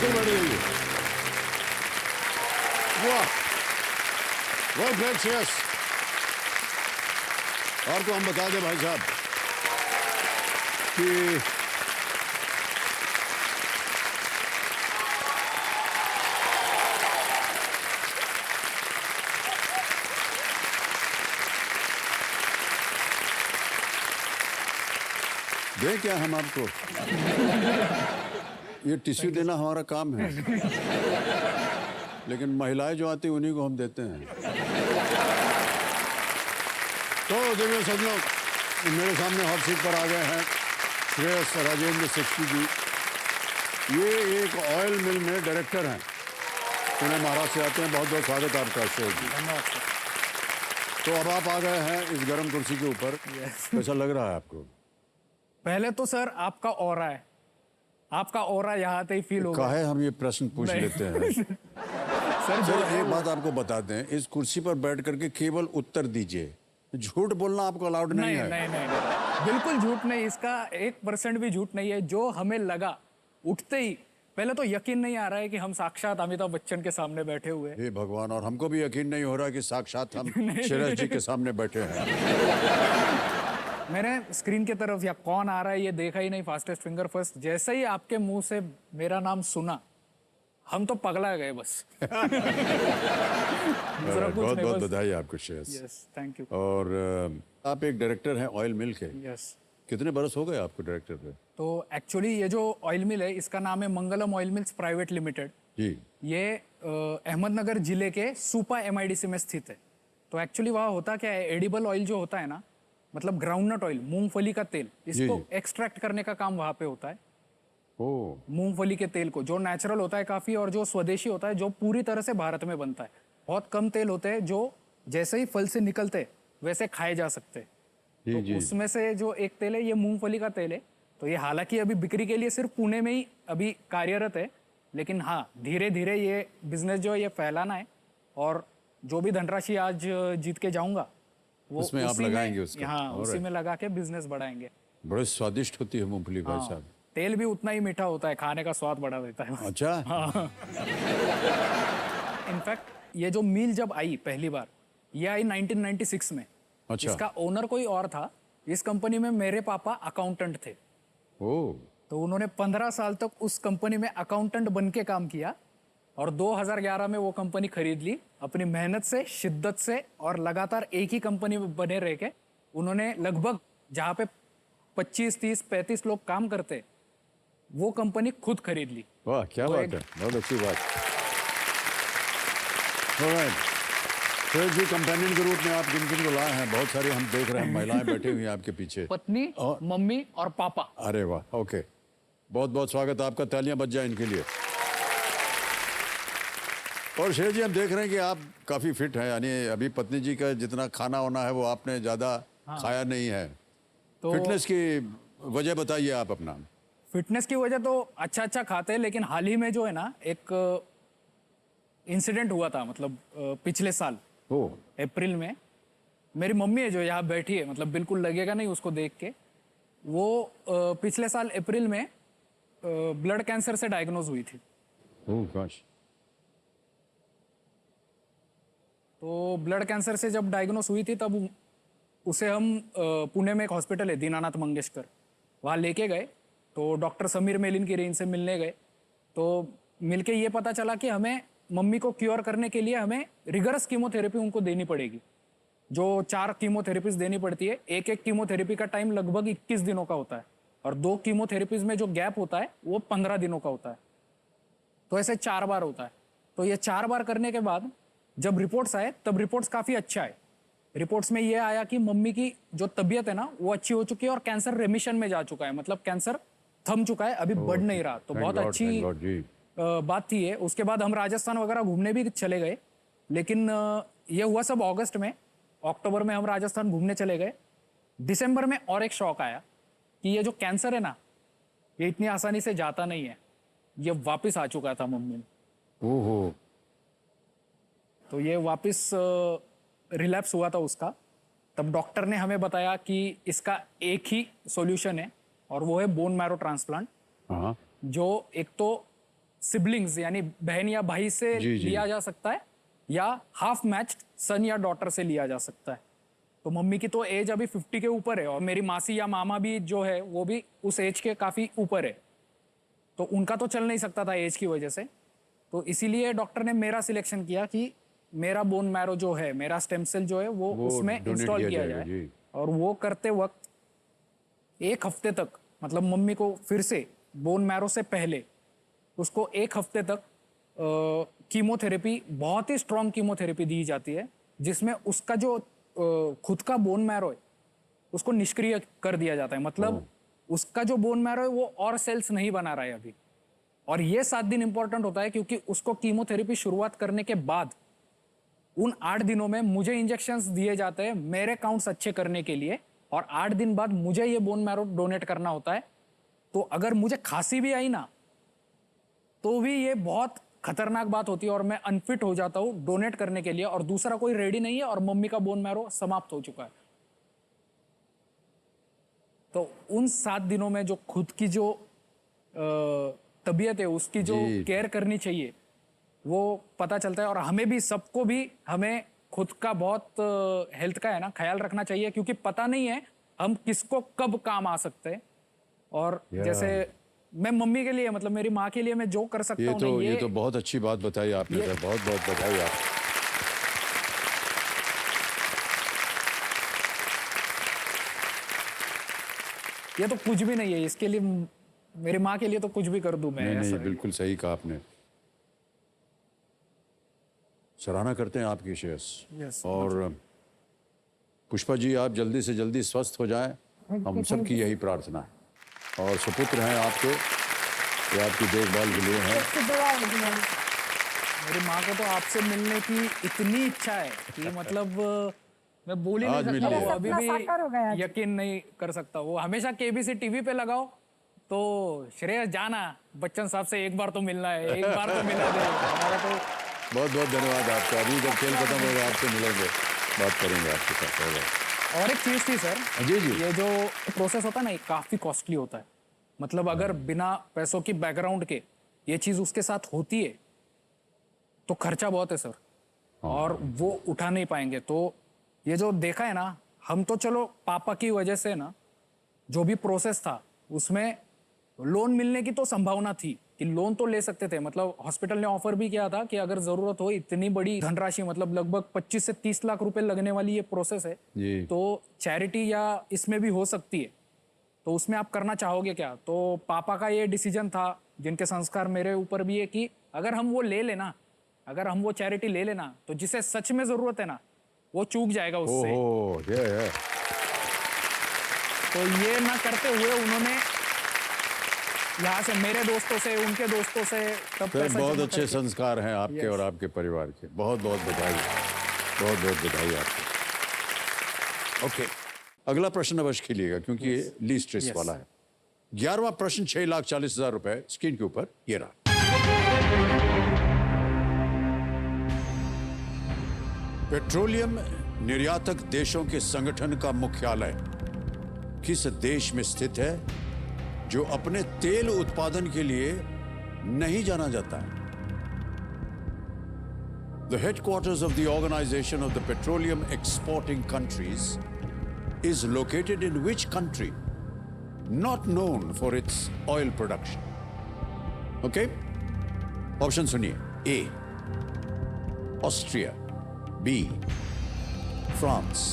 बिल्कुल बैठ जाइए। वाह, वेल ग्रेट, यस। और तो हम बता दें भाई साहब कि दें क्या हम आपको, ये टिश्यू देना हमारा काम है, लेकिन महिलाएं जो आती हैं उन्हीं को हम देते हैं। तो देखिए सज्जनों, मेरे सामने हॉट सीट पर आ गए हैं श्रेयस राजेंद्र सेठी जी। ये एक ऑयल मिल में डायरेक्टर हैं, पुणे महाराष्ट्र से आते हैं। बहुत बहुत स्वागत है आपका श्रेयस जी। धन्यवाद। तो अब आप आ गए हैं इस गर्म कुर्सी के ऊपर, कैसा लग रहा है आपको? पहले तो सर आपका ऑरा है, आपका ऑरा यहाँ आते ही फील होगा। काहे हम ये प्रश्न पूछ लेते हैं? सर सर एक बात आपको बता दें, इस कुर्सी पर बैठ करके केवल उत्तर दीजिए, झूठ बोलना आपको अलाउड नहीं है। नहीं, बिल्कुल झूठ नहीं, इसका 1% भी झूठ नहीं है। जो हमें लगा उठते ही, पहले तो यकीन नहीं आ रहा है कि हम साक्षात अमिताभ बच्चन के सामने बैठे हुए हैं। हे भगवान, और हमको भी यकीन नहीं हो रहा कि साक्षात हम श्रेयस जी के सामने बैठे हैं। मैंने स्क्रीन की तरफ या कौन आ रहा है ये देखा ही नहीं, फास्टेस्ट फिंगर फर्स्ट। जैसे ही आपके मुंह से मेरा नाम सुना, हम तो पगला गए बस। बहुत बहुत बधाई आपको श्रेयस। Yes, thank you. और आप एक डायरेक्टर हैं ऑयल मिल के। यस। कितने बरस हो गए आपको डायरेक्टर पे? तो एक्चुअली ये जो ऑयल मिल है, इसका नाम है मंगलम ऑयल मिल्स प्राइवेट लिमिटेड जी। ये अहमदनगर जिले के सुपा MIDC में स्थित है। तो एक्चुअली वहाँ होता क्या है, एडिबल ऑयल जो होता है ना, मतलब ग्राउंडनट ऑयल, मूंगफली का तेल, इसको एक्सट्रैक्ट करने का काम वहाँ पे होता है। मूंगफली के तेल को, जो नेचुरल होता है काफी, और जो स्वदेशी होता है, जो पूरी तरह से भारत में बनता है। बहुत कम तेल होते हैं जो जैसे ही फल से निकलते वैसे खाए जा सकते हैं। तो उसमें से जो एक तेल है, ये मूंगफली का तेल है। तो ये हालांकि अभी बिक्री के लिए सिर्फ पुणे में ही अभी कार्यरत है, लेकिन हाँ, धीरे धीरे ये बिजनेस जो है ये फैलाना है। और जो भी धनराशि आज जीत के जाऊंगा वो उसमें आप लगाएंगे उसको? हाँ, उसी में लगा के बिजनेस बढ़ाएंगे। बड़े स्वादिष्ट होती है मूंगफली भाई साहब। तेल भी उतना ही मीठा होता है, खाने का स्वाद बढ़ा देता है। अच्छा। इनफैक्ट ये जो मिल जब आई पहली बार, ये आई 1996 में। अच्छा। इसका ओनर कोई और था। इस कंपनी में मेरे पापा अकाउंटेंट थे। तो उन्होंने 15 साल तक उस कंपनी में अकाउंटेंट बन के काम किया, और 2011 में वो कंपनी खरीद ली। अपनी मेहनत से, शिद्दत से, और लगातार एक ही कंपनी में बने रह के उन्होंने लगभग जहाँ पे 25, 30, 35 लोग काम करते, वो कंपनी खुद खरीद ली। वाह, क्या बात है, बहुत अच्छी बात। श्रेयस जी, कंपेनियन के रूप में आप किन किन को लाए हैं? बहुत सारी हम देख रहे हैं महिलाएं बैठी हुई हैं आपके पीछे। पत्नी, मम्मी और पापा। अरे वाह, ओके, बहुत बहुत स्वागत आपका, तालियां बज जाए इनके लिए। और श्रेयस जी, हम देख रहे हैं कि आप काफी फिट हैं, यानी अभी पत्नी जी का जितना खाना होना है वो आपने ज्यादा खाया नहीं है। तो फिटनेस की वजह बताइए आप अपना। फिटनेस की वजह तो अच्छा खाते हैं, लेकिन हाल ही में जो है ना, एक इंसिडेंट हुआ था, मतलब पिछले साल अप्रैल में। मेरी मम्मी है जो यहाँ बैठी है, मतलब बिल्कुल लगेगा नहीं उसको देख के, वो पिछले साल अप्रैल में ब्लड कैंसर से डायग्नोज हुई थी। gosh. तो ब्लड कैंसर से जब डायग्नोज हुई थी, तब उसे हम पुणे में एक हॉस्पिटल है दीनानाथ मंगेशकर, वहाँ लेके गए। तो डॉक्टर समीर मेलिन की रेंज से मिलने गए। तो मिलके ये पता चला कि हमें मम्मी को क्योर करने के लिए हमें रिगरस कीमोथेरेपी उनको देनी पड़ेगी, जो 4 कीमोथेरेपीज देनी पड़ती है। एक कीमोथेरेपी का टाइम लगभग 21 दिनों का होता है, और 2 कीमोथेरेपीज में जो गैप होता है वो 15 दिनों का होता है। तो ऐसे 4 बार होता है। तो ये 4 बार करने के बाद जब रिपोर्ट्स आए, तब रिपोर्ट्स काफ़ी अच्छा है। रिपोर्ट्स में ये आया कि मम्मी की जो तबीयत है ना, वो अच्छी हो चुकी है, और कैंसर रेमिशन में जा चुका है, मतलब कैंसर थम चुका है, अभी बढ़ नहीं रहा। तो बहुत अच्छी बात थी ये। उसके बाद हम राजस्थान वगैरह घूमने भी चले गए, लेकिन ये हुआ सब अगस्त में। अक्टूबर में हम राजस्थान घूमने चले गए। दिसंबर में और एक शौक आया कि ये जो कैंसर है ना, ये इतनी आसानी से जाता नहीं है, ये वापस आ चुका था मम्मी में। ओहो। तो ये वापस रिलैप्स हुआ था उसका। तब डॉक्टर ने हमें बताया कि इसका एक ही सॉल्यूशन है, और वो है बोन मैरो ट्रांसप्लांट, जो एक तो सिबलिंग्स यानी बहन या भाई से जी, जी। लिया जा सकता है, या हाफ मैच्ड सन या डॉटर से लिया जा सकता है। तो मम्मी की तो एज अभी 50 के ऊपर है, और मेरी मासी या मामा भी जो है वो भी उस एज के काफी ऊपर है, तो उनका तो चल नहीं सकता था एज की वजह से। तो इसीलिए डॉक्टर ने मेरा सिलेक्शन किया कि मेरा बोन मैरो जो है, मेरा स्टेम सेल जो है वो उसमें donate इंस्टॉल किया किया जाएगा, जाए। जी। और वो करते वक्त 1 हफ्ते तक, मतलब मम्मी को फिर से बोन मैरो से पहले उसको 1 हफ्ते तक कीमोथेरेपी, बहुत ही स्ट्रॉन्ग कीमोथेरेपी दी जाती है, जिसमें उसका जो खुद का बोन मैरो है उसको निष्क्रिय कर दिया जाता है। मतलब उसका जो बोन मैरो है वो और सेल्स नहीं बना रहा है अभी। और ये 7 दिन इंपॉर्टेंट होता है क्योंकि उसको कीमोथेरेपी शुरुआत करने के बाद उन 8 दिनों में मुझे इंजेक्शंस दिए जाते हैं मेरे काउंट्स अच्छे करने के लिए, और 8 दिन बाद मुझे ये बोन मैरो डोनेट करना होता है। तो अगर मुझे खांसी भी आई ना, तो भी ये बहुत खतरनाक बात होती है और मैं अनफिट हो जाता हूँ डोनेट करने के लिए, और दूसरा कोई रेडी नहीं है और मम्मी का बोन मैरो समाप्त हो चुका है। तो उन 7 दिनों में जो खुद की जो तबीयत है, उसकी जो जी। केयर करनी चाहिए, वो पता चलता है। और हमें भी, सबको भी, हमें खुद का बहुत हेल्थ का है ना ख्याल रखना चाहिए, क्योंकि पता नहीं है हम किसको कब काम आ सकते हैं। और जैसे मैं मम्मी के लिए, मतलब मेरी माँ के लिए मैं जो कर सकता हूँ ना, ये तो बहुत अच्छी बात बताई आपने सर, बहुत बहुत बधाई आप। ये तो कुछ भी नहीं है, इसके लिए मेरी माँ के लिए तो कुछ भी कर दूं मैं। नहीं ऐसा नहीं, है। बिल्कुल सही कहा आपने। सराहना करते हैं आपकी शेयर्स। Yes, और पुष्पा जी, आप जल्दी से जल्दी स्वस्थ हो जाएं, हम सबकी यही प्रार्थना है। और सुपुत्र हैं आपके, ये आपकी देखभाल के लिए हैं। मेरी माँ को तो आपसे मिलने की इतनी इच्छा है कि मतलब मैं बोल ही नहीं आज सकता, मिलिए। वो अभी सपना साकार हो गया भी आज। यकीन नहीं कर सकता। वो हमेशा केबीसी टीवी पे लगाओ तो श्रेयस जाना, बच्चन साहब से एक बार तो मिलना है, एक बार तो मिला दे। हमारा तो बहुत बहुत धन्यवाद आपका। अभी जब खेल खत्म होगा आपसे मिलेंगे, बात करेंगे आपके साथ। होगा। और एक चीज थी सर, जी जी। ये जो प्रोसेस होता है ना, ये काफी कॉस्टली होता है। मतलब अगर बिना पैसों की बैकग्राउंड के ये चीज उसके साथ होती है तो खर्चा बहुत है सर, और वो उठा नहीं पाएंगे। तो ये जो देखा है ना, हम तो चलो पापा की वजह से ना, जो भी प्रोसेस था उसमें लोन मिलने की तो संभावना थी कि लोन तो ले सकते थे। मतलब हॉस्पिटल ने ऑफर भी किया था कि अगर जरूरत हो, इतनी बड़ी धनराशि, मतलब लगभग 25 से 30 लाख रुपए लगने वाली ये प्रोसेस है, जी। तो चैरिटी या इसमें भी हो सकती है। तो उसमें आप करना चाहोगे क्या? तो पापा का ये डिसीजन था, जिनके संस्कार मेरे ऊपर भी है, कि अगर हम वो ले लेना, अगर हम वो चैरिटी ले लेना, तो जिसे सच में जरूरत है ना, वो चूक जाएगा उससे। ओहो, ये है। तो ये ना करते हुए उन्होंने यहाँ से, मेरे दोस्तों से, उनके दोस्तों से तब सर, पैसा बहुत जमा अच्छे करके- संस्कार हैं आपके और आपके परिवार के। बहुत बहुत बधाई, बहुत बहुत बधाई आपको। ओके, अगला प्रश्न अवश्य खेलिएगा क्योंकि ये लीस्ट स्ट्रेस वाला है। 11वां प्रश्न 6,40,000 रुपए स्क्रीन के ऊपर ये रहा। पेट्रोलियम निर्यातक देशों के संगठन का मुख्यालय किस देश में स्थित है जो अपने तेल उत्पादन के लिए नहीं जाना जाता है? The headquarters of the Organization of the Petroleum Exporting Countries is located in which country? Not known for its oil production. Okay? Option सुनिए. A. Austria. B. France.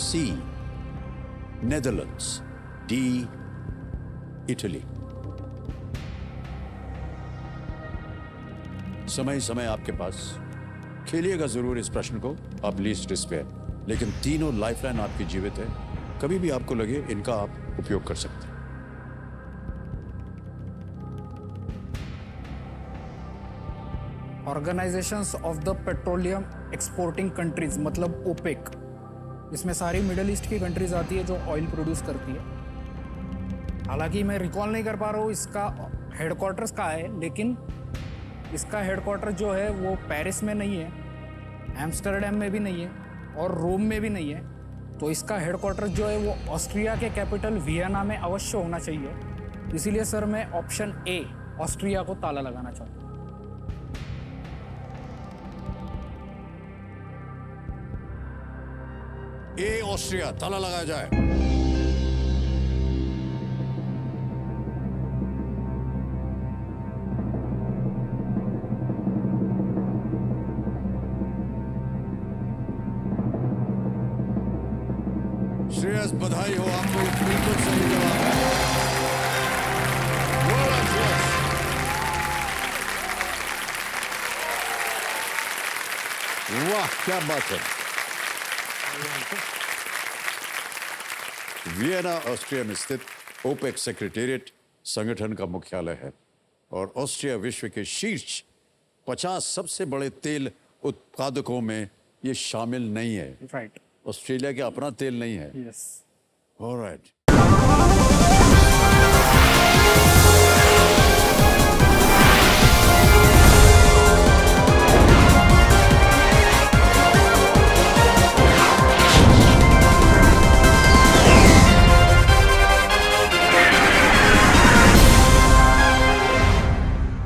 C. Netherlands. D. Italy. समय आपके पास, खेलिएगा जरूर इस प्रश्न को। आप least risk पे है, लेकिन तीनों लाइफलाइन आपकी जीवित है। कभी भी आपको लगे इनका आप उपयोग कर सकते हैं। Organisations of the petroleum exporting countries, मतलब ओपेक, इसमें सारी मिडल ईस्ट की कंट्रीज आती है जो ऑयल प्रोड्यूस करती है। हालांकि मैं रिकॉल नहीं कर पा रहा हूँ इसका हेडक्वार्टर्स कहाँ है, लेकिन इसका हेडक्वार्टर जो है वो पेरिस में नहीं है, एम्स्टर्डम में भी नहीं है, और रोम में भी नहीं है। तो इसका हेडक्वार्टर जो है वो ऑस्ट्रिया के कैपिटल वियना में अवश्य होना चाहिए। इसीलिए सर मैं ऑप्शन ए, ऑस्ट्रिया को ताला लगाना चाहूँगा। ए ऑस्ट्रिया, ताला लगाया जाए। श्रेयस, बधाई हो, आपको ये बिल्कुल सही जवाब है। Well done, Shreyas. वाह, क्या बात है। वियना ऑस्ट्रिया में स्थित ओपेक सेक्रेटेरिएट संगठन का मुख्यालय है और ऑस्ट्रिया विश्व के शीर्ष 50 सबसे बड़े तेल उत्पादकों में ये शामिल नहीं है। राइट। ऑस्ट्रेलिया के अपना तेल नहीं है। यस। ऑलराइट।